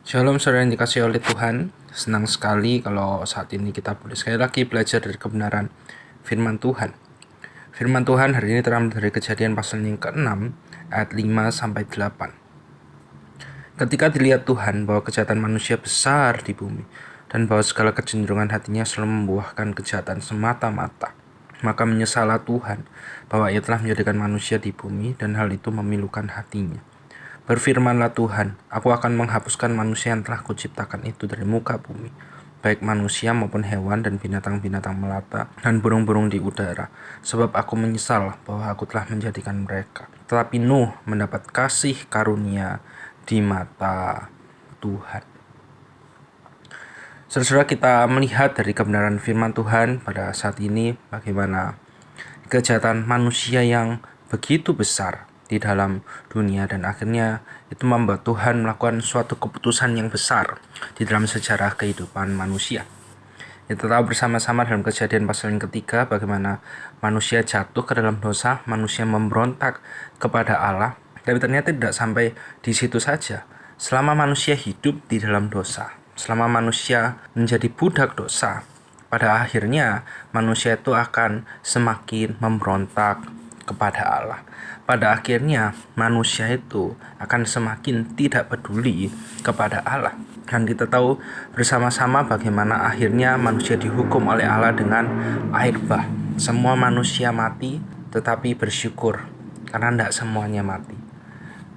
Shalom saudara yang dikasihi oleh Tuhan. Senang sekali kalau saat ini kita boleh sekali lagi belajar dari kebenaran firman Tuhan. Firman Tuhan hari ini terambil dari Kejadian pasal yang ke-6 ayat 5-8. Ketika dilihat Tuhan bahwa kejahatan manusia besar di bumi dan bahwa segala kecenderungan hatinya selalu membuahkan kejahatan semata-mata, maka menyesallah Tuhan bahwa ia telah menjadikan manusia di bumi dan hal itu memilukan hatinya. Berfirmanlah Tuhan, aku akan menghapuskan manusia yang telah kuciptakan itu dari muka bumi, baik manusia maupun hewan dan binatang-binatang melata dan burung-burung di udara, sebab aku menyesal bahwa aku telah menjadikan mereka. Tetapi Nuh mendapat kasih karunia di mata Tuhan. Saudara, kita melihat dari kebenaran firman Tuhan pada saat ini bagaimana kejahatan manusia yang begitu besar di dalam dunia, dan akhirnya itu membuat Tuhan melakukan suatu keputusan yang besar di dalam sejarah kehidupan manusia. Kita tahu bersama-sama dalam Kejadian pasal yang ketiga bagaimana manusia jatuh ke dalam dosa, manusia memberontak kepada Allah. Tapi ternyata tidak sampai di situ saja. Selama manusia hidup di dalam dosa, selama manusia menjadi budak dosa, pada akhirnya manusia itu akan semakin memberontak kepada Allah. Pada akhirnya manusia itu akan semakin tidak peduli kepada Allah. Dan kita tahu bersama-sama bagaimana akhirnya manusia dihukum oleh Allah dengan air bah. Semua manusia mati, tetapi bersyukur karena tidak semuanya mati.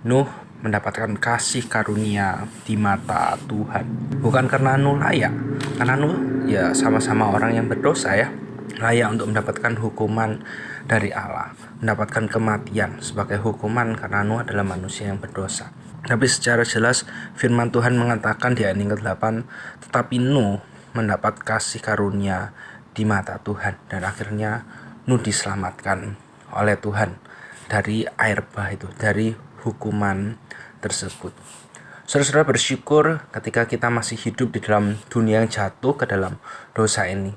Nuh mendapatkan kasih karunia di mata Tuhan. Bukan karena Nuh layak, karena Nuh ya sama-sama orang yang berdosa ya, layak untuk mendapatkan hukuman dari Allah, mendapatkan kematian sebagai hukuman karena Nuh adalah manusia yang berdosa. Tapi secara jelas firman Tuhan mengatakan di ayat yang ke-8, tetapi Nuh mendapat kasih karunia di mata Tuhan, dan akhirnya Nuh diselamatkan oleh Tuhan dari air bah itu, dari hukuman tersebut. Saudara-saudara, bersyukur ketika kita masih hidup di dalam dunia yang jatuh ke dalam dosa ini.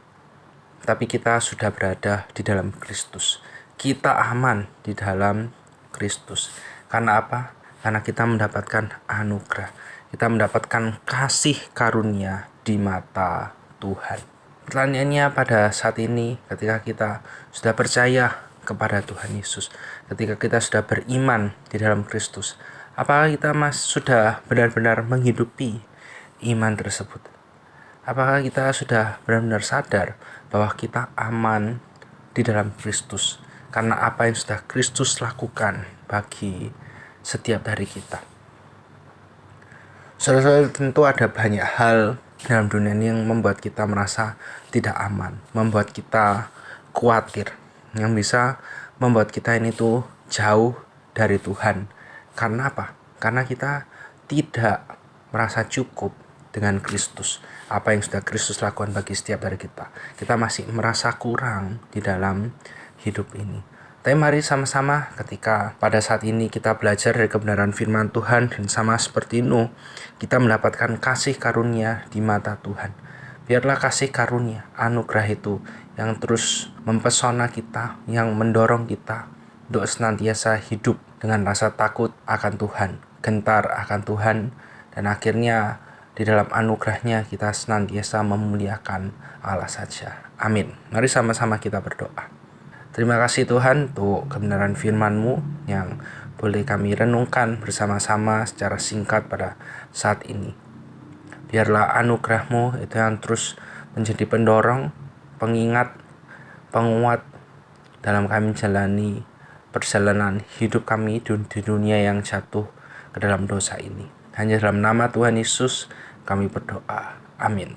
Tapi kita sudah berada di dalam Kristus. Kita aman di dalam Kristus. Karena apa? Karena kita mendapatkan anugerah. Kita mendapatkan kasih karunia di mata Tuhan. Pertanyaannya pada saat ini, ketika kita sudah percaya kepada Tuhan Yesus, ketika kita sudah beriman di dalam Kristus, apakah kita sudah benar-benar menghidupi iman tersebut? Apakah kita sudah benar-benar sadar bahwa kita aman di dalam Kristus karena apa yang sudah Kristus lakukan bagi setiap dari kita? Saudara-saudara, tentu ada banyak hal dalam dunia ini yang membuat kita merasa tidak aman, membuat kita khawatir, yang bisa membuat kita ini tuh jauh dari Tuhan. Karena apa? Karena kita tidak merasa cukup dengan Kristus, apa yang sudah Kristus lakukan bagi setiap dari kita. Kita masih merasa kurang di dalam hidup ini. Tapi mari sama-sama ketika pada saat ini kita belajar dari kebenaran firman Tuhan, dan sama seperti Nuh, kita mendapatkan kasih karunia di mata Tuhan. Biarlah kasih karunia, anugerah itu yang terus mempesona kita, yang mendorong kita untuk senantiasa hidup dengan rasa takut akan Tuhan, gentar akan Tuhan, dan akhirnya di dalam anugerahnya kita senantiasa memuliakan Allah saja. Amin. Mari sama-sama kita berdoa. Terima kasih Tuhan untuk kebenaran firman-Mu yang boleh kami renungkan bersama-sama secara singkat pada saat ini. Biarlah anugerah-Mu itu yang terus menjadi pendorong, pengingat, penguat dalam kami menjalani perjalanan hidup kami di dunia yang jatuh ke dalam dosa ini. Hanya dalam nama Tuhan Yesus kami berdoa. Amin.